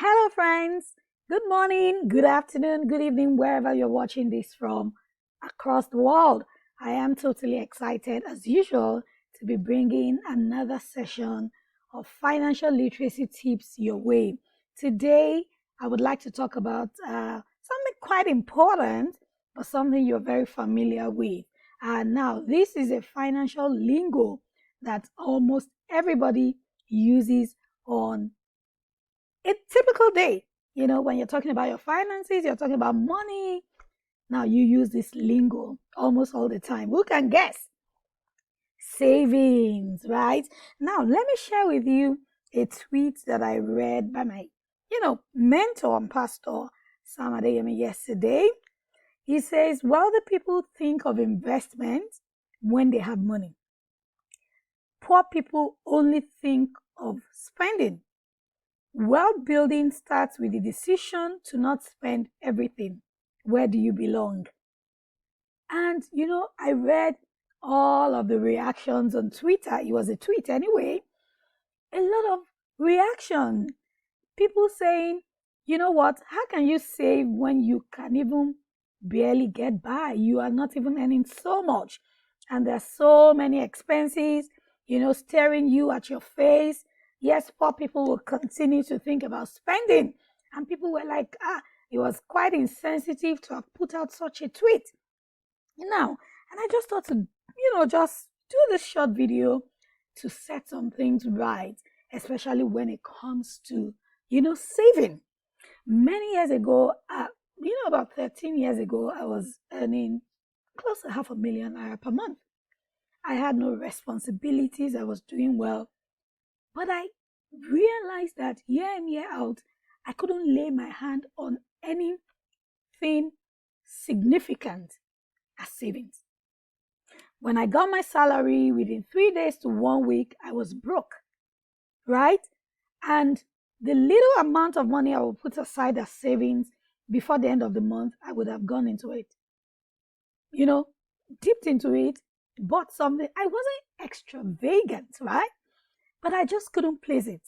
Hello, friends. Good morning, good afternoon, good evening, wherever you're watching this from across the world. I am totally excited, as usual, to be bringing another session of financial literacy tips your way. Today, I would like to talk about something quite important, but something you're very familiar with. Now, this is a financial lingo that almost everybody uses on a typical day. When you're talking about your finances, you're talking about money. Now you use this lingo almost all the time. Who can guess? Savings, right? Now let me share with you a tweet that I read by my, mentor and pastor, Sam Adeyemi, yesterday. He says, wealthy people think of investment when they have money. Poor people only think of spending. Wealth building starts with the decision to not spend everything. Where do you belong? And, I read all of the reactions on Twitter. It was a tweet anyway. A lot of reaction. People saying, you know what? How can you save when you can even barely get by? You are not even earning so much. And there are so many expenses, staring you at your face. Yes, poor people will continue to think about spending. And people were like, it was quite insensitive to have put out such a tweet. Now, and I just thought to, just do this short video to set some things right, especially when it comes to, saving. Many years ago, about 13 years ago, I was earning close to $500,000 per month. I had no responsibilities. I was doing well. But I realized that year in, year out, I couldn't lay my hand on anything significant as savings. When I got my salary, within 3 days to 1 week, I was broke, right? And the little amount of money I would put aside as savings before the end of the month, I would have gone into it. Dipped into it, bought something. I wasn't extravagant, right? But I just couldn't place it.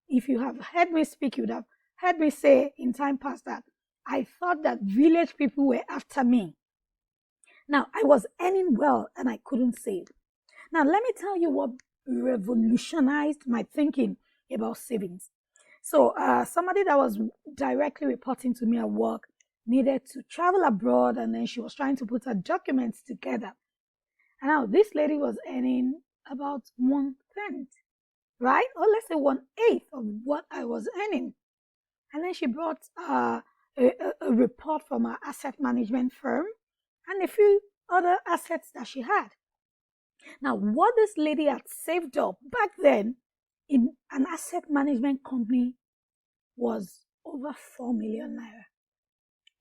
If you have heard me speak, you would have heard me say in time past that I thought that village people were after me. Now, I was earning well and I couldn't save. Now, let me tell you what revolutionized my thinking about savings. So, somebody that was directly reporting to me at work needed to travel abroad, and then she was trying to put her documents together. And now this lady was earning about 1/10, right? Or let's say 1/8 of what I was earning. And then she brought a report from her asset management firm and a few other assets that she had. Now, what this lady had saved up back then in an asset management company was over 4 million naira.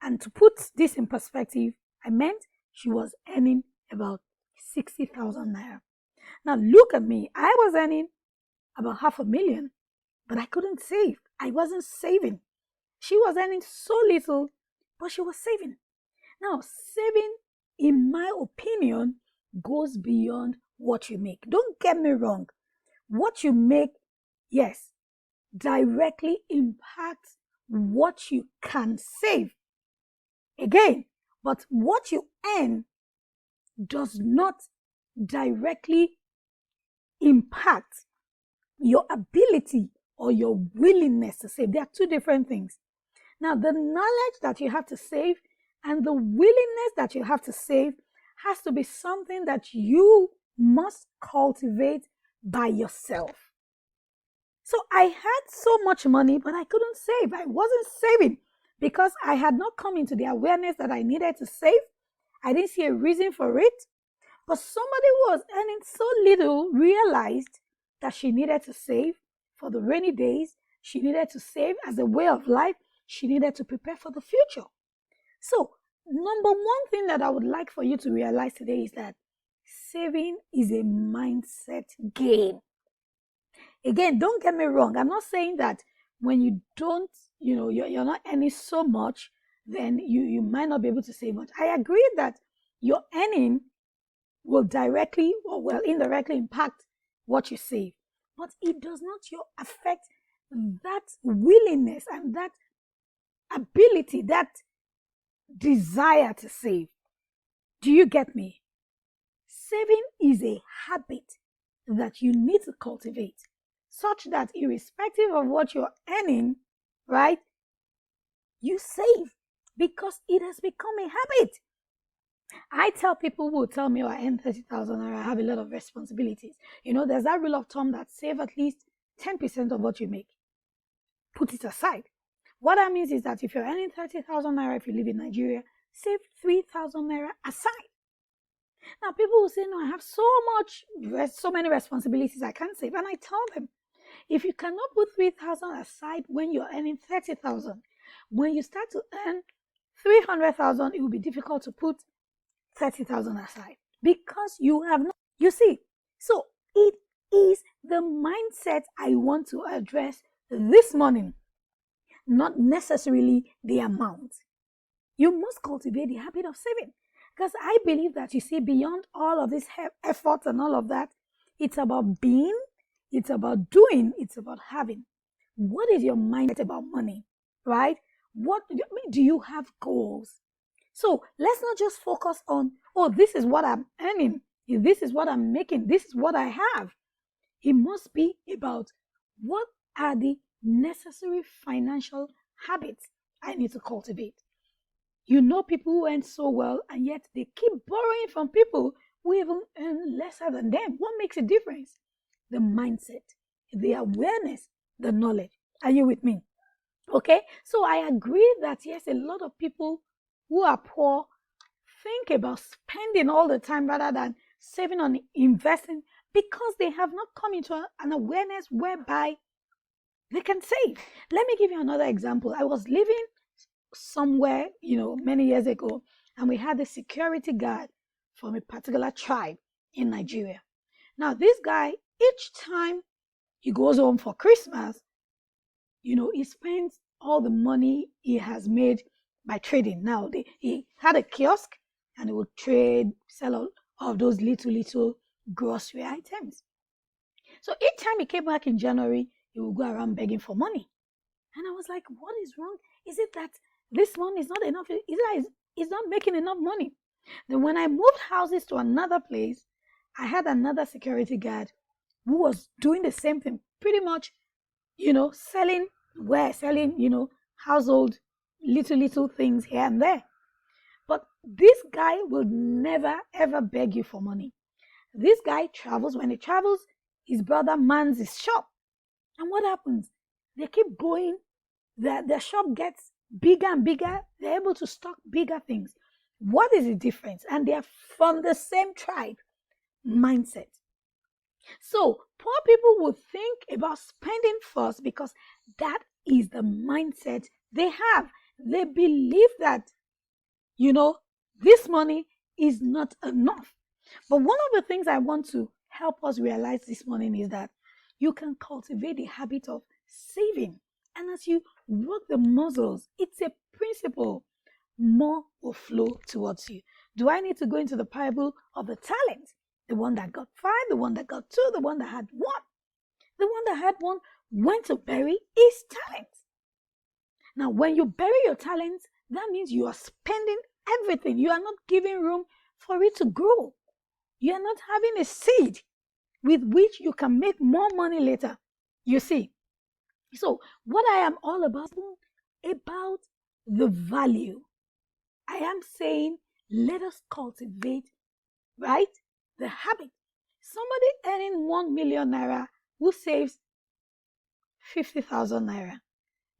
And to put this in perspective, I meant she was earning about 60,000 naira. Now, look at me. I was earning about 500,000, but I couldn't save. I wasn't saving. She was earning so little, but she was saving. Now, saving, in my opinion, goes beyond what you make. Don't get me wrong. What you make, yes, directly impacts what you can save. Again, but what you earn does not directly impact your ability or your willingness to save. They are two different things. Now, the knowledge that you have to save and the willingness that you have to save has to be something that you must cultivate by yourself. So I had so much money, but I couldn't save. I wasn't saving because I had not come into the awareness that I needed to save. I didn't see a reason for it. But somebody who was earning so little realized that she needed to save for the rainy days. She needed to save as a way of life. She needed to prepare for the future. So, number one thing that I would like for you to realize today is that saving is a mindset game. Again, don't get me wrong. I'm not saying that when you don't, you're not earning so much, then you might not be able to save much. I agree that your earning will directly or will indirectly impact what you save. But it does not affect that willingness and that ability, that desire to save. Do you get me? Saving is a habit that you need to cultivate such that irrespective of what you're earning, right, you save because it has become a habit. I tell people who tell me, oh, I earn 30,000 or I have a lot of responsibilities. There's that rule of thumb that save at least 10% of what you make. Put it aside. What that means is that if you're earning 30,000 naira, if you live in Nigeria, save 3,000 naira aside. Now, people will say, no, I have so many responsibilities I can't save. And I tell them, if you cannot put 3,000 aside when you're earning 30,000, when you start to earn 300,000, it will be difficult to put 30,000 aside because you have not. You see, so it is the mindset I want to address this morning, not necessarily the amount. You must cultivate the habit of saving because I believe that, you see, beyond all of this effort and all of that, it's about being, it's about doing, it's about having. What is your mindset about money, right? What do you have goals? So let's not just focus on, oh, this is what I'm earning, this is what I'm making, this is what I have. It must be about what are the necessary financial habits I need to cultivate. People who earn so well and yet they keep borrowing from people who even earn lesser than them. What makes a difference? The mindset, the awareness, the knowledge. Are you with me? Okay, so I agree that yes, a lot of people who are poor think about spending all the time rather than saving on investing because they have not come into an awareness whereby they can save. Let me give you another example. I was living somewhere, many years ago, and we had a security guard from a particular tribe in Nigeria. Now, this guy, each time he goes home for Christmas, he spends all the money he has made by trading. Now, he had a kiosk and he would sell all of those little grocery items. So each time he came back in January, he would go around begging for money. And I was like, what is wrong? Is it that this one is not enough? He's not making enough money? Then when I moved houses to another place, I had another security guard who was doing the same thing, pretty much, selling household little things here and there. But this guy will never, ever beg you for money. This guy travels. When he travels, his brother mans his shop. And what happens? They keep going. Their shop gets bigger and bigger. They're able to stock bigger things. What is the difference? And they're from the same tribe. Mindset. So poor people will think about spending first because that is the mindset they have. They believe that, this money is not enough. But one of the things I want to help us realize this morning is that you can cultivate the habit of saving. And as you work the muscles, it's a principle. More will flow towards you. Do I need to go into the parable of the talents? The one that got 5, the one that got 2, the one that had 1. The one that had 1 went to bury his talents. Now, when you bury your talents, that means you are spending everything. You are not giving room for it to grow. You are not having a seed with which you can make more money later. You see? So, what I am all about the value. I am saying, let us cultivate, right, the habit. Somebody earning 1 million naira who saves 50,000 naira,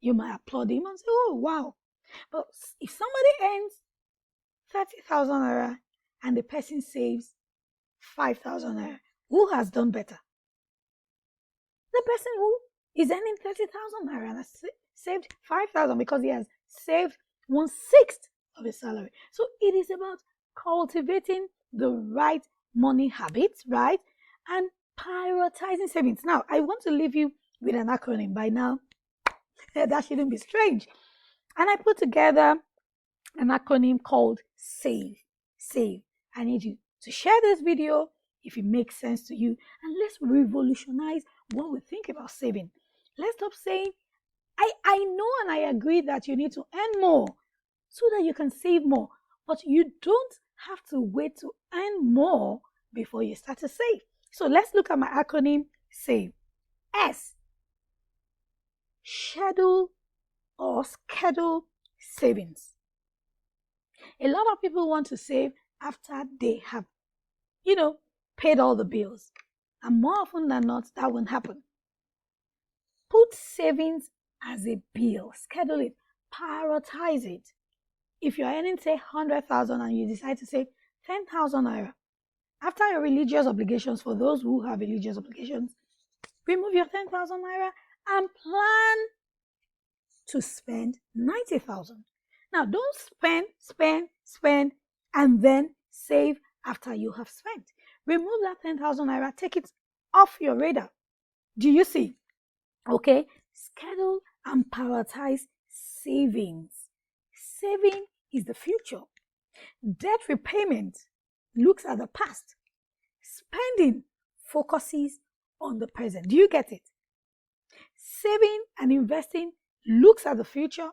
you might applaud him and say, oh, wow. But if somebody earns 30,000 naira and the person saves 5,000 naira, who has done better? The person who is earning 30,000 naira and has saved 5,000 because he has saved 1/6 of his salary. So it is about cultivating the right money habits, right? And prioritizing savings. Now, I want to leave you with an acronym by now. That shouldn't be strange. And I put together an acronym called SAVE. SAVE. I need you to share this video if it makes sense to you. And let's revolutionize what we think about saving. Let's stop saying, I know and I agree that you need to earn more so that you can save more. But you don't have to wait to earn more before you start to save. So let's look at my acronym SAVE. S, schedule or schedule savings. A lot of people want to save after they have, paid all the bills. And more often than not, that won't happen. Put savings as a bill. Schedule it. Prioritize it. If you're earning, say, 100,000 and you decide to save 10,000 naira, after your religious obligations, for those who have religious obligations, remove your 10,000 naira and plan to spend 90,000. Now, don't spend, and then save after you have spent. Remove that 10,000 naira, take it off your radar. Do you see? Okay, schedule and prioritize savings. Saving is the future. Debt repayment looks at the past. Spending focuses on the present. Do you get it? Saving and investing looks at the future.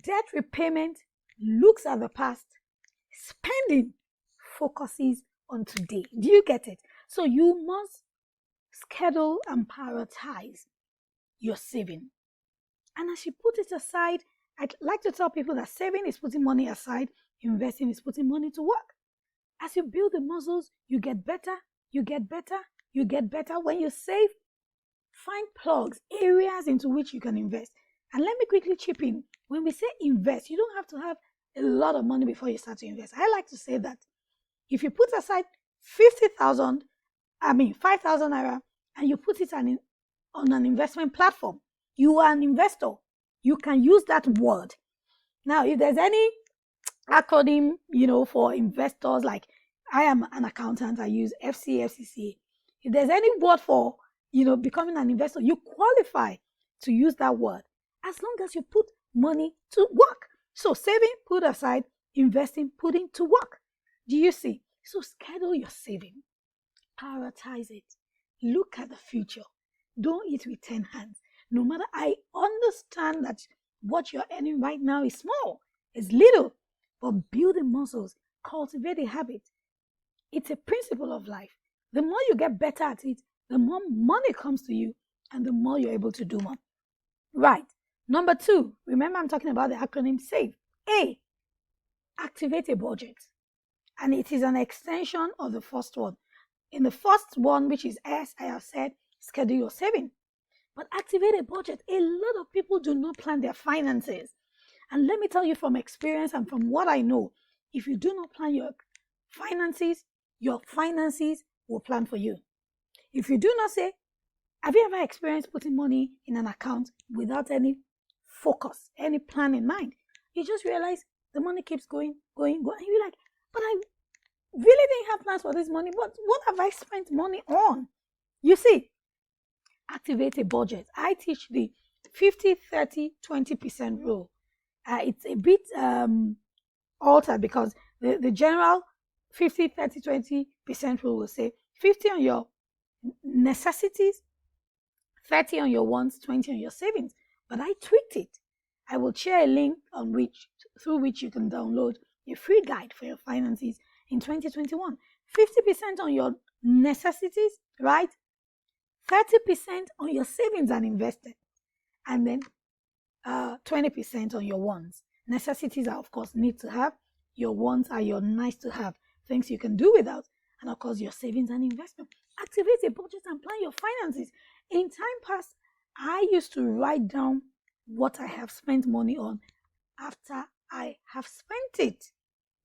Debt repayment looks at the past. Spending focuses on today. Do you get it? So you must schedule and prioritize your saving. And as you put it aside, I'd like to tell people that saving is putting money aside, investing is putting money to work. As you build the muscles, you get better, you get better, you get better. When you save, find plugs, areas into which you can invest. And let me quickly chip in. When we say invest, you don't have to have a lot of money before you start to invest. I like to say that if you put aside 5,000 naira, and you put it on an investment platform, you are an investor. You can use that word. Now, if there's any acronym, for investors, like I am an accountant, I use FCA. If there's any word for, becoming an investor, you qualify to use that word as long as you put money to work. So saving, put aside, investing, putting to work. Do you see? So schedule your saving. Prioritize it. Look at the future. Don't eat with 10 hands. No matter, I understand that what you're earning right now is small, is little, but build the muscles, cultivate a habit. It's a principle of life. The more you get better at it, the more money comes to you and the more you're able to do more. Right. Number 2, remember I'm talking about the acronym SAVE. A, activate a budget. And it is an extension of the first one. In the first one, which is S, I have said, schedule your saving. But activate a budget. A lot of people do not plan their finances. And let me tell you from experience and from what I know, if you do not plan your finances will plan for you. If you do not say, have you ever experienced putting money in an account without any focus, any plan in mind? You just realize the money keeps going. And you're like, but I really didn't have plans for this money. But what have I spent money on? You see, activate a budget. I teach the 50-30-20% rule. It's a bit altered because the general 50-30-20% rule will say 50 on your necessities, 30 on your wants, 20 on your savings. But I tweaked it. I will share a link through which you can download a free guide for your finances in 2021. 50% on your necessities, right? 30% on your savings and invested, and then 20% on your wants. Necessities are, of course, need to have. Your wants are your nice to have, things you can do without, and of course, your savings and investment. Activate a budget and plan your finances. In time past, I used to write down what I have spent money on after I have spent it.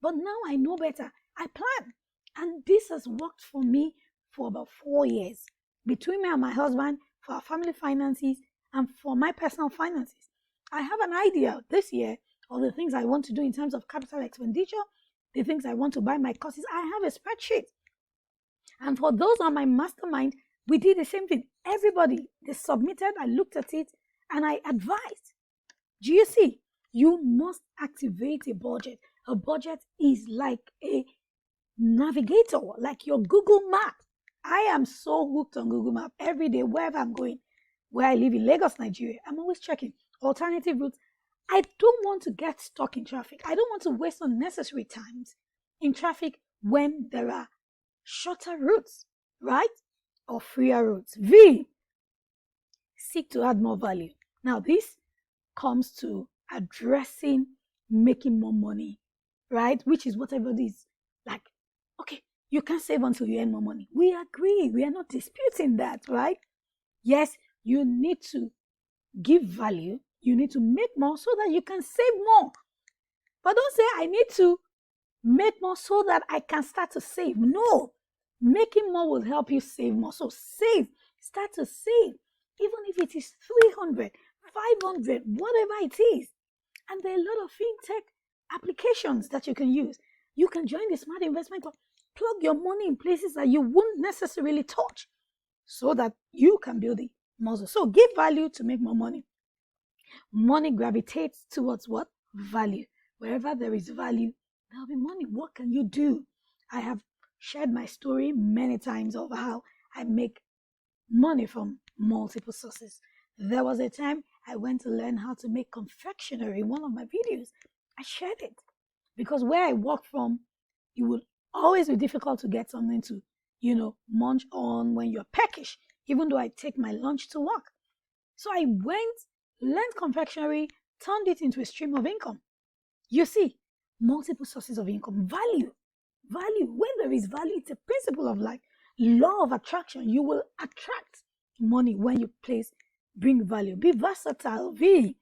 But now I know better. I plan. And this has worked for me for about 4 years. Between me and my husband, for our family finances, and for my personal finances. I have an idea this year of the things I want to do in terms of capital expenditure, the things I want to buy, my courses. I have a spreadsheet. And for those on my mastermind, we did the same thing. Everybody, they submitted, I looked at it, and I advised. Do you see? You must activate a budget. A budget is like a navigator, like your Google map. I am so hooked on Google Map every day, wherever I'm going. where I live in Lagos, Nigeria, I'm always checking alternative routes. I don't want to get stuck in traffic. I don't want to waste unnecessary times in traffic when there are shorter routes, right? Or freer routes. V, seek to add more value. Now, this comes to addressing making more money, right? Which is whatever it is. Like, okay, you can't save until you earn more money. We agree. We are not disputing that, right? Yes, you need to give value. You need to make more so that you can save more. But don't say, I need to make more so that I can start to save. No, making more will help you save more. So save, start to save, even if it is 300, 500, whatever it is. And there are a lot of fintech applications that you can use. You can join the Smart Investment Club, plug your money in places that you wouldn't necessarily touch so that you can build the muscle. So give value to make more money. Money gravitates towards what? Value. Wherever there is value, there'll be money. What can you do? I have shared my story many times of how I make money from multiple sources. There was a time I went to learn how to make confectionery in one of my videos. I shared it because where I work from, it would always be difficult to get something to, munch on when you're peckish, even though I take my lunch to work. So I went, learned confectionery, turned it into a stream of income. You see, multiple sources of income, value. When there is value, it's a principle of life. Law of attraction. You will attract money when you bring value. Be versatile. Be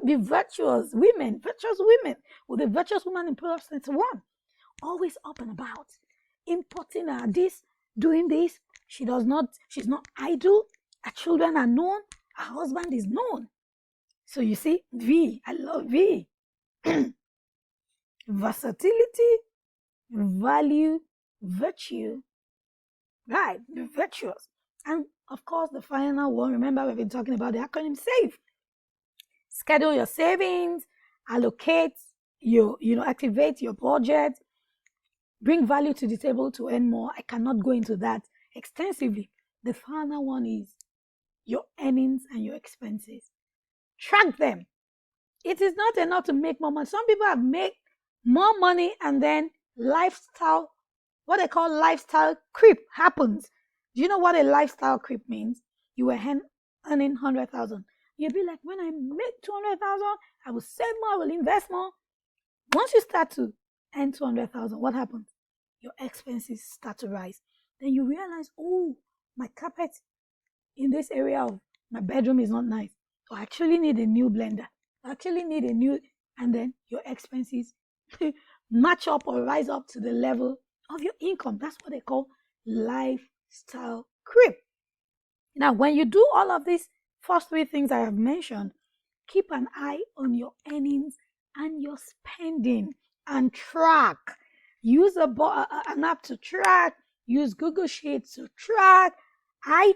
virtuous women. With a virtuous woman in Proverbs 21. Always up and about. Importing her this, doing this. She's not idle. Her children are known. Her husband is known. So you see, V. I love V. Versatility, value, virtue. Right, be virtuous. And of course, the final one, remember we've been talking about the acronym SAVE. Schedule your savings, allocate activate your budget, bring value to the table to earn more. I cannot go into that extensively. The final one is your earnings and your expenses. Track them. It is not enough to make more money. Some people have made more money and then lifestyle, what they call lifestyle creep happens. Do you know what a lifestyle creep means? You were earning 100,000. You'll be like, when I make 200,000, I will save more, I will invest more. Once you start to earn 200,000, what happens? Your expenses start to rise. Then you realize, oh, my carpet in this area of my bedroom is not nice. So I actually need a new blender. And then your expenses match up or rise up to the level of your income. That's what they call lifestyle creep. Now, when you do all of these first three things I have mentioned, keep an eye on your earnings and your spending and track. Use an app to track. Use Google Sheets to track. I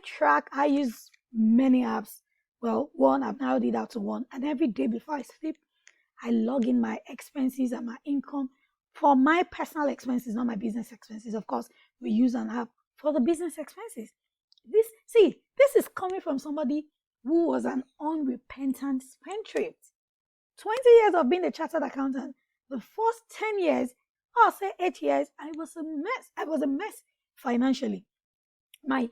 use many apps. Well, one, I've narrowed it out to one. And every day before I sleep, I log in my expenses and my income for my personal expenses, not my business expenses. Of course, we use an app for the business expenses. This is coming from somebody who was an unrepentant spendthrift. 20 years of being a chartered accountant. The first 10 years, or say 8 years, I was a mess. I was a mess financially. My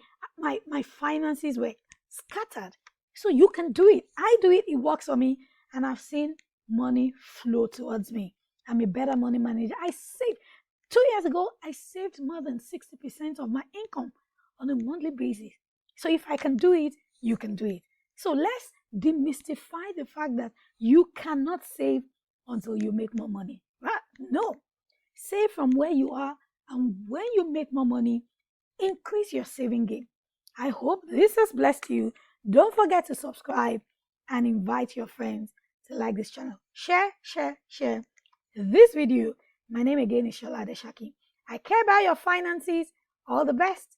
finances were scattered. So you can do it. I do it. It works for me. And I've seen money flow towards me. I'm a better money manager. 2 years ago, I saved more than 60% of my income on a monthly basis. So if I can do it, you can do it. So let's demystify the fact that you cannot save until you make more money. Right? No. Save from where you are, and when you make more money, increase your saving game. I hope this has blessed you. Don't forget to subscribe and invite your friends to like this channel. Share this video. My name again is Shola Adeshaki. I care about your finances. All the best.